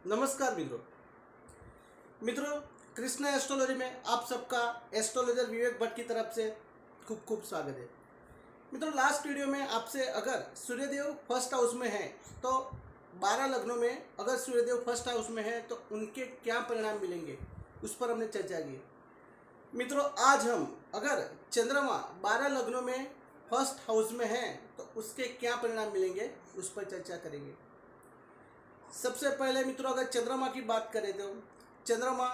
नमस्कार मित्रों कृष्णा एस्ट्रोलॉजी में आप सबका एस्ट्रोलॉजर विवेक भट्ट की तरफ से खूब खूब स्वागत है। मित्रों, लास्ट वीडियो में आपसे अगर सूर्यदेव फर्स्ट हाउस में है तो 12 लग्नों में अगर सूर्यदेव फर्स्ट हाउस में है तो उनके क्या परिणाम मिलेंगे, उस पर हमने चर्चा की। मित्रों, आज हम अगर चंद्रमा 12 लग्नों में फर्स्ट हाउस में है तो उसके क्या परिणाम मिलेंगे, उस पर चर्चा करेंगे। सबसे पहले मित्रों, अगर चंद्रमा की बात करें तो चंद्रमा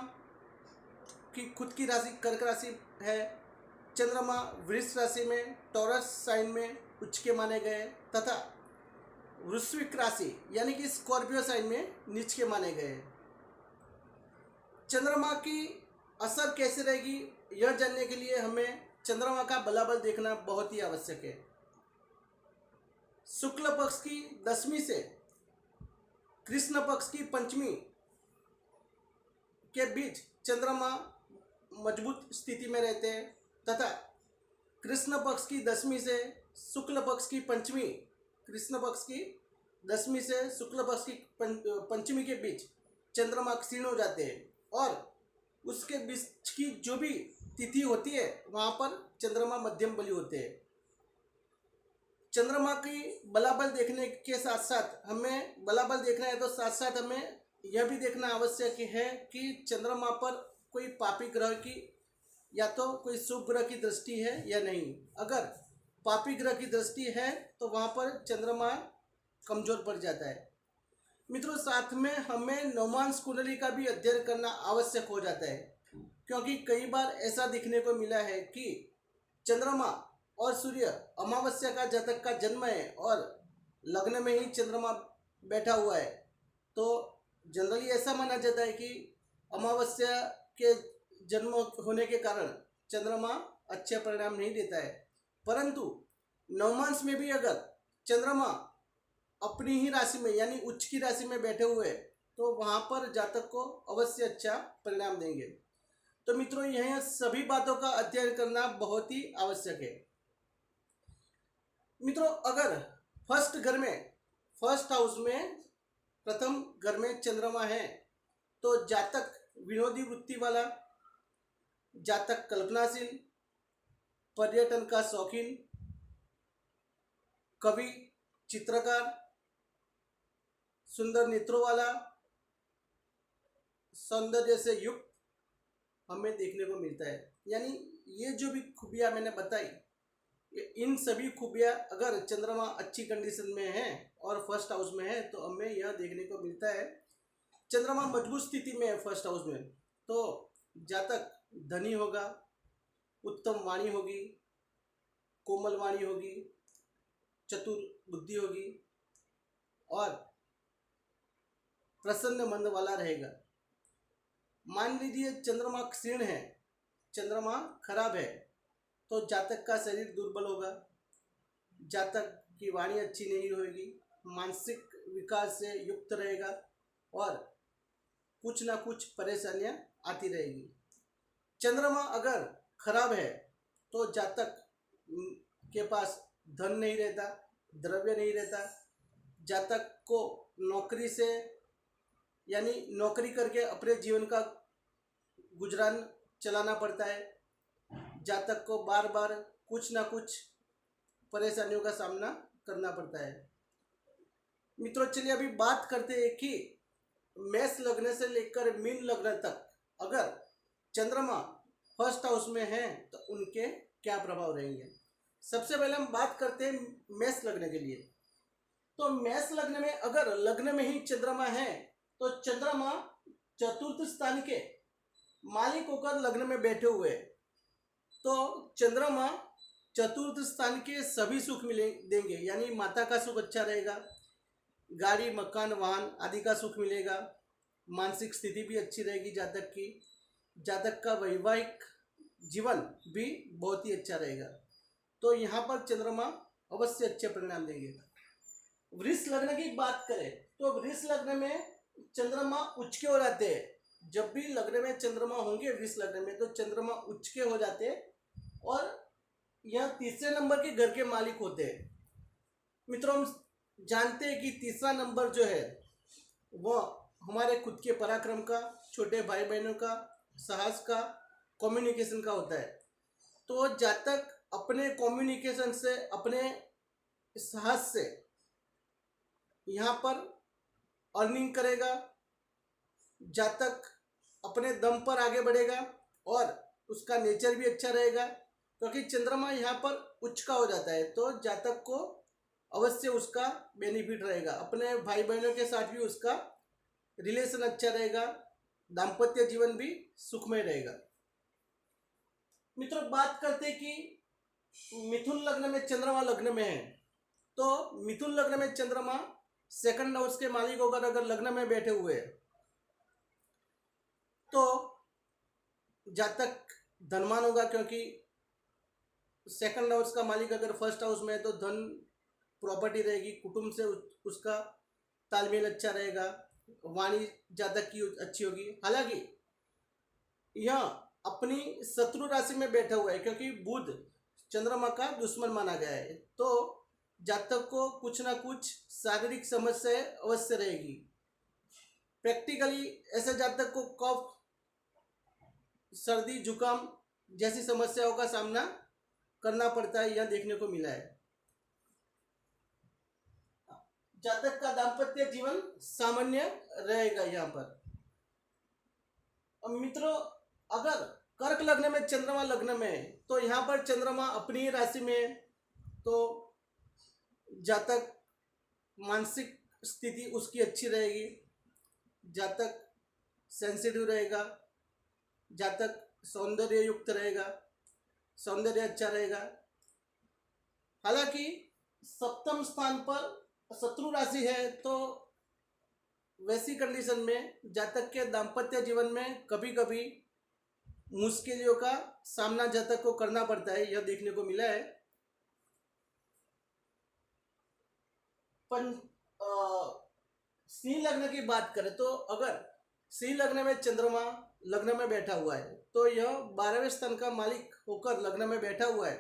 की खुद की राशि कर्क राशि है। चंद्रमा वृष राशि में टॉरस साइन में उच्च के माने गए तथा वृश्चिक राशि यानी कि स्कॉर्पियो साइन में नीच के माने गए। चंद्रमा की असर कैसे रहेगी यह जानने के लिए हमें चंद्रमा का बलाबल देखना बहुत ही आवश्यक है। शुक्ल पक्ष की 10वीं से कृष्ण पक्ष की 5वीं के बीच चंद्रमा मजबूत स्थिति में रहते हैं तथा कृष्ण पक्ष की 10वीं से शुक्ल पक्ष की 5वीं कृष्ण पक्ष की 10वीं से शुक्ल पक्ष की 5वीं के बीच चंद्रमा क्षीण हो जाते हैं और उसके बीच की जो भी तिथि होती है वहाँ पर चंद्रमा मध्यम बली होते हैं। चंद्रमा की बलाबल देखने के साथ साथ हमें बलाबल देखना है तो साथ साथ हमें यह भी देखना आवश्यक है कि चंद्रमा पर कोई पापी ग्रह की या तो कोई शुभ ग्रह की दृष्टि है या नहीं। अगर पापी ग्रह की दृष्टि है तो वहाँ पर चंद्रमा कमजोर पड़ जाता है। मित्रों, साथ में हमें नवमांश कुंडली का भी अध्ययन करना आवश्यक हो जाता है, क्योंकि कई बार ऐसा दिखने को मिला है कि चंद्रमा और सूर्य अमावस्या का जातक का जन्म है और लग्न में ही चंद्रमा बैठा हुआ है तो जनरली ऐसा माना जाता है कि अमावस्या के जन्म होने के कारण चंद्रमा अच्छे परिणाम नहीं देता है। परंतु नवमांश में भी अगर चंद्रमा अपनी ही राशि में यानी उच्च की राशि में बैठे हुए तो वहाँ पर जातक को अवश्य अच्छा परिणाम देंगे। तो मित्रों, यह सभी बातों का अध्ययन करना बहुत ही आवश्यक है। मित्रों, अगर फर्स्ट हाउस में प्रथम घर में चंद्रमा है तो जातक विनोदी वृत्ति वाला, जातक कल्पनाशील, पर्यटन का शौकीन, कवि, चित्रकार, सुंदर नेत्रों वाला, सौंदर्य से युक्त हमें देखने को मिलता है। यानी ये जो भी खूबियां मैंने बताई, इन सभी खूबियां अगर चंद्रमा अच्छी कंडीशन में है और फर्स्ट हाउस में है तो हमें यह देखने को मिलता है। चंद्रमा मजबूत स्थिति में है फर्स्ट हाउस में तो जातक धनी होगा, उत्तम वाणी होगी, कोमल वाणी होगी, चतुर बुद्धि होगी और प्रसन्न मन वाला रहेगा। मान लीजिए चंद्रमा क्षीण है, चंद्रमा खराब है तो जातक का शरीर दुर्बल होगा, जातक की वाणी अच्छी नहीं होगी, मानसिक विकार से युक्त रहेगा और कुछ ना कुछ परेशानियां आती रहेगी। चंद्रमा अगर खराब है तो जातक के पास धन नहीं रहता, द्रव्य नहीं रहता, जातक को नौकरी से यानी नौकरी करके अपने जीवन का गुजरान चलाना पड़ता है। जातक को बार बार कुछ ना कुछ परेशानियों का सामना करना पड़ता है। मित्रों, चलिए अभी बात करते हैं कि मेष लग्न से लेकर मीन लग्न तक अगर चंद्रमा फर्स्ट हाउस में है तो उनके क्या प्रभाव रहेंगे। सबसे पहले हम बात करते हैं मेष लग्न के लिए। तो मेष लग्न में अगर लग्न में ही चंद्रमा है तो चंद्रमा चतुर्थ स्थान के मालिक होकर लग्न में बैठे हुए तो चंद्रमा चतुर्थ स्थान के सभी सुख मिले देंगे। यानी माता का सुख अच्छा रहेगा, गाड़ी मकान वाहन आदि का सुख मिलेगा, मानसिक स्थिति भी अच्छी रहेगी जातक की, जातक का वैवाहिक जीवन भी बहुत ही अच्छा रहेगा। तो यहाँ पर चंद्रमा अवश्य अच्छे परिणाम देंगे। वृष लग्न की बात करें तो वृष लग्न में चंद्रमा उच्च के हो जाते हैं। जब भी लग्न में चंद्रमा होंगे वृष लग्न में तो चंद्रमा उच्च के हो जाते हैं और यह तीसरे नंबर के घर के मालिक होते हैं। मित्रों, हम जानते हैं कि तीसरा नंबर जो है वह हमारे खुद के पराक्रम का, छोटे भाई बहनों का, साहस का, कम्युनिकेशन का होता है। तो जातक अपने कम्युनिकेशन से, अपने साहस से यहाँ पर अर्निंग करेगा, जातक अपने दम पर आगे बढ़ेगा और उसका नेचर भी अच्छा रहेगा, क्योंकि चंद्रमा यहाँ पर उच्च का हो जाता है। तो जातक को अवश्य उसका बेनिफिट रहेगा, अपने भाई बहनों के साथ भी उसका रिलेशन अच्छा रहेगा, दाम्पत्य जीवन भी सुखमय रहेगा। मित्रों, बात करते कि मिथुन लग्न में चंद्रमा लग्न में है, तो मिथुन लग्न में चंद्रमा सेकंड हाउस के मालिक होकर अगर लग्न में बैठे हुए हैं तो जातक धनवान होगा, क्योंकि सेकंड हाउस का मालिक अगर फर्स्ट हाउस में है तो धन प्रॉपर्टी रहेगी, कुटुंब से उसका तालमेल अच्छा रहेगा, वाणी जातक की अच्छी होगी। हालांकि यह अपनी शत्रु राशि में बैठा हुआ है, क्योंकि बुध चंद्रमा का दुश्मन माना गया है। तो जातक को कुछ ना कुछ शारीरिक समस्याएं अवश्य रहेगी। प्रैक्टिकली ऐसे जातक को कफ, सर्दी, जुकाम जैसी समस्याओं का सामना करना पड़ता है, यह देखने को मिला है। जातक का दाम्पत्य जीवन सामान्य रहेगा यहाँ पर। मित्रों, अगर कर्क लग्न में चंद्रमा लग्न में है तो यहाँ पर चंद्रमा अपनी राशि में है, तो जातक मानसिक स्थिति उसकी अच्छी रहेगी, जातक सेंसिटिव रहेगा, जातक सौंदर्य युक्त रहेगा, सौंदर्य अच्छा रहेगा। हालांकि सप्तम स्थान पर शत्रु राशि है, तो वैसी कंडीशन में जातक के दाम्पत्य जीवन में कभी कभी मुश्किलों का सामना जातक को करना पड़ता है, यह देखने को मिला है। सिंह लग्न की बात करें तो अगर सिंह लग्न में चंद्रमा लग्न में बैठा हुआ है तो यह 12वें स्थान का मालिक होकर लग्न में बैठा हुआ है,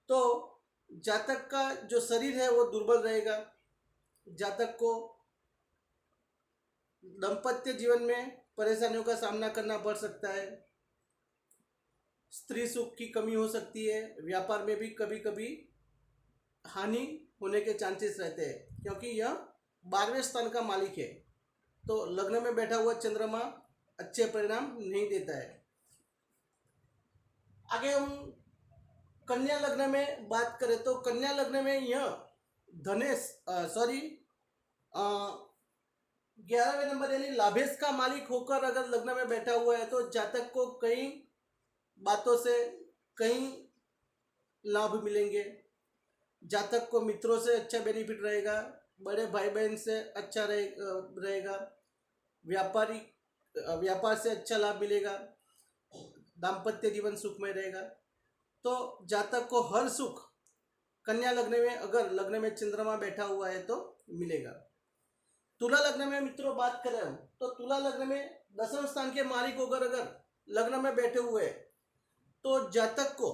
तो जातक का जो शरीर है वो दुर्बल रहेगा, जातक को दाम्पत्य जीवन में परेशानियों का सामना करना पड़ सकता है, स्त्री सुख की कमी हो सकती है, व्यापार में भी कभी कभी हानि होने के चांसेस रहते हैं, क्योंकि यह 12वें स्थान का मालिक है। तो लग्न में बैठा हुआ चंद्रमा अच्छे परिणाम नहीं देता है। आगे हम कन्या लग्न में बात करें तो कन्या लग्न में यह धनेश 11वें नंबर यानी लाभेश का मालिक होकर अगर लग्न में बैठा हुआ है तो जातक को कई बातों से कई लाभ मिलेंगे, जातक को मित्रों से अच्छा बेनिफिट रहेगा, बड़े भाई बहन से अच्छा रहेगा, व्यापार से अच्छा लाभ मिलेगा, दाम्पत्य जीवन सुखमय रहेगा। तो जातक को हर सुख कन्या लग्न में अगर लग्न में चंद्रमा बैठा हुआ है तो मिलेगा। तुला लग्न में मित्रों बात करें हम तो तुला लग्न में 10वें स्थान के मालिक होकर अगर लग्न में बैठे हुए तो जातक को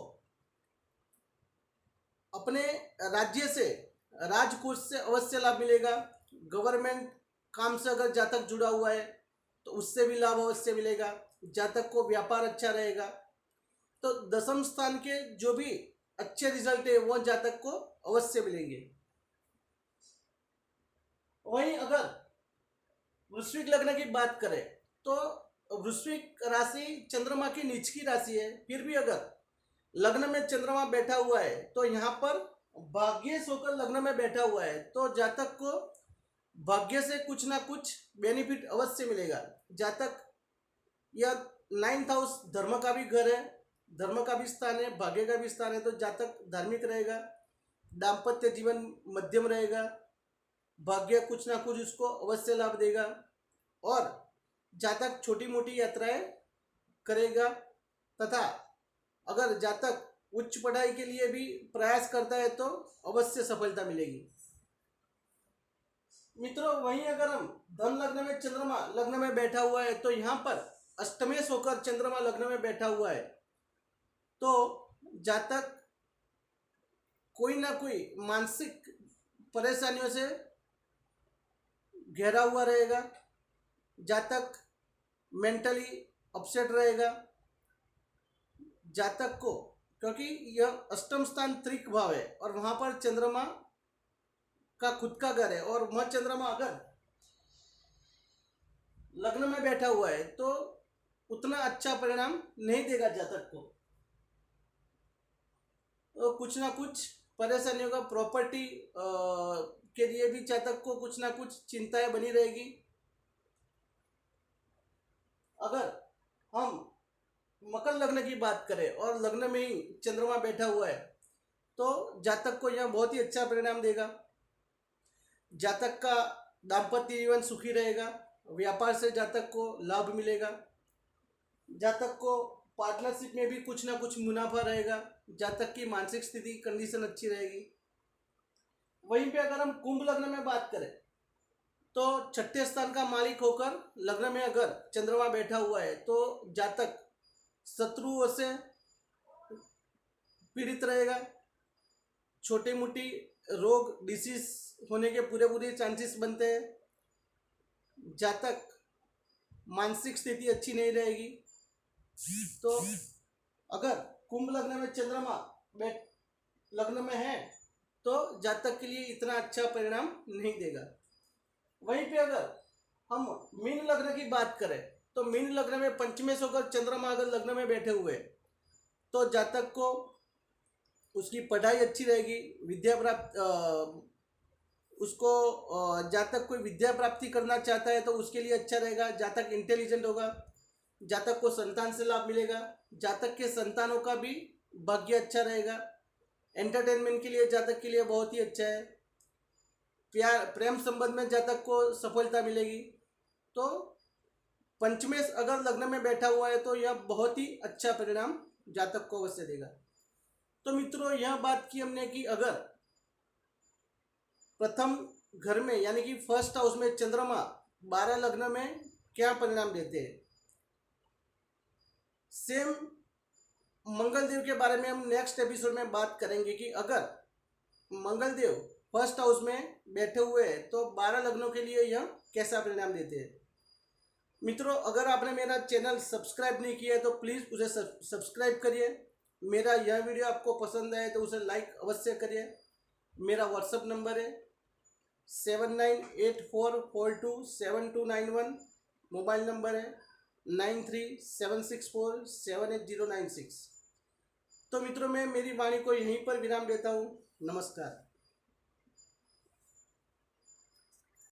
अपने राज्य से, राजकोष से अवश्य लाभ मिलेगा। गवर्नमेंट काम से अगर जातक जुड़ा हुआ है तो उससे भी लाभ अवश्य मिलेगा, जातक को व्यापार अच्छा रहेगा। तो 10वें स्थान के जो भी अच्छे रिजल्ट है वो जातक को अवश्य मिलेंगे। वहीं अगर वृश्चिक लग्न की बात करें तो वृश्चिक राशि चंद्रमा की नीच की राशि है, फिर भी अगर लग्न में चंद्रमा बैठा हुआ है तो यहाँ पर भाग्येश होकर लग्न में बैठा हुआ है, तो जातक को भाग्य से कुछ ना कुछ बेनिफिट अवश्य मिलेगा। जातक यह 9th हाउस धर्म का भी घर है, धर्म का भी स्थान है, भाग्य का भी स्थान है, तो जातक धार्मिक रहेगा, दाम्पत्य जीवन मध्यम रहेगा, भाग्य कुछ ना कुछ उसको अवश्य लाभ देगा और जातक छोटी मोटी यात्राएं करेगा। तथा अगर जातक उच्च पढ़ाई के लिए भी प्रयास करता है तो अवश्य सफलता मिलेगी। मित्रों, वहीं अगर हम धन लग्न में चंद्रमा लग्न में बैठा हुआ है तो यहाँ पर अष्टमेश होकर चंद्रमा लग्न में बैठा हुआ है, तो जातक कोई ना कोई मानसिक परेशानियों से घेरा हुआ रहेगा, जातक मेंटली अपसेट रहेगा। जातक को, क्योंकि यह अष्टम स्थान त्रिक भाव है और वहां पर चंद्रमा का खुद का घर है, और वह चंद्रमा अगर लग्न में बैठा हुआ है तो उतना अच्छा परिणाम नहीं देगा जातक को। तो कुछ ना कुछ परेशानी होगा। प्रॉपर्टी के लिए भी जातक को कुछ ना कुछ चिंताएं बनी रहेगी। अगर हम मकर लग्न की बात करें और लग्न में ही चंद्रमा बैठा हुआ है तो जातक को यह बहुत ही अच्छा परिणाम देगा। जातक का दाम्पत्य जीवन सुखी रहेगा। व्यापार से जातक को लाभ मिलेगा। जातक को पार्टनरशिप में भी कुछ ना कुछ मुनाफा रहेगा। जातक की मानसिक स्थिति कंडीशन अच्छी रहेगी। वहीं पे अगर हम कुंभ लग्न में बात करें तो छठे स्थान का मालिक होकर लग्न में अगर चंद्रमा बैठा हुआ है तो जातक शत्रुओं से पीड़ित रहेगा। छोटी मोटी रोग डिसीज होने के पूरे चांसेस बनते हैं। जातक मानसिक स्थिति अच्छी नहीं रहेगी। तो अगर कुंभ लग्न में चंद्रमा लग्न में है तो जातक के लिए इतना अच्छा परिणाम नहीं देगा। वहीं पे अगर हम मीन लग्न की बात करें तो मीन लग्न में पंचमेश होकर चंद्रमा अगर लग्न में बैठे हुए तो जातक को उसकी पढ़ाई अच्छी रहेगी। विद्या प्राप्त उसको जातक कोई विद्या प्राप्ति करना चाहता है तो उसके लिए अच्छा रहेगा। जातक इंटेलिजेंट होगा। जातक को संतान से लाभ मिलेगा। जातक के संतानों का भी भाग्य अच्छा रहेगा। एंटरटेनमेंट के लिए जातक के लिए बहुत ही अच्छा है। प्यार प्रेम संबंध में जातक को सफलता मिलेगी। तो पंचमेश अगर लग्न में बैठा हुआ है तो यह बहुत ही अच्छा परिणाम जातक को अवश्य देगा। तो मित्रों, यह बात की हमने कि अगर प्रथम घर में यानी कि फर्स्ट हाउस में चंद्रमा 12 लग्न में क्या परिणाम देते हैं। सेम मंगल देव के बारे में हम नेक्स्ट एपिसोड में बात करेंगे कि अगर मंगल देव फर्स्ट हाउस में बैठे हुए हैं तो 12 लग्नों के लिए यह कैसा परिणाम देते हैं। मित्रों, अगर आपने मेरा चैनल सब्सक्राइब नहीं किया है तो प्लीज़ उसे सब्सक्राइब करिए। मेरा यह वीडियो आपको पसंद आए तो उसे लाइक अवश्य करिए। मेरा व्हाट्सअप नंबर है 7984427291। मोबाइल नंबर है 9376478096। तो मित्रों, मैं मेरी वाणी को यहीं पर विराम देता हूँ। नमस्कार।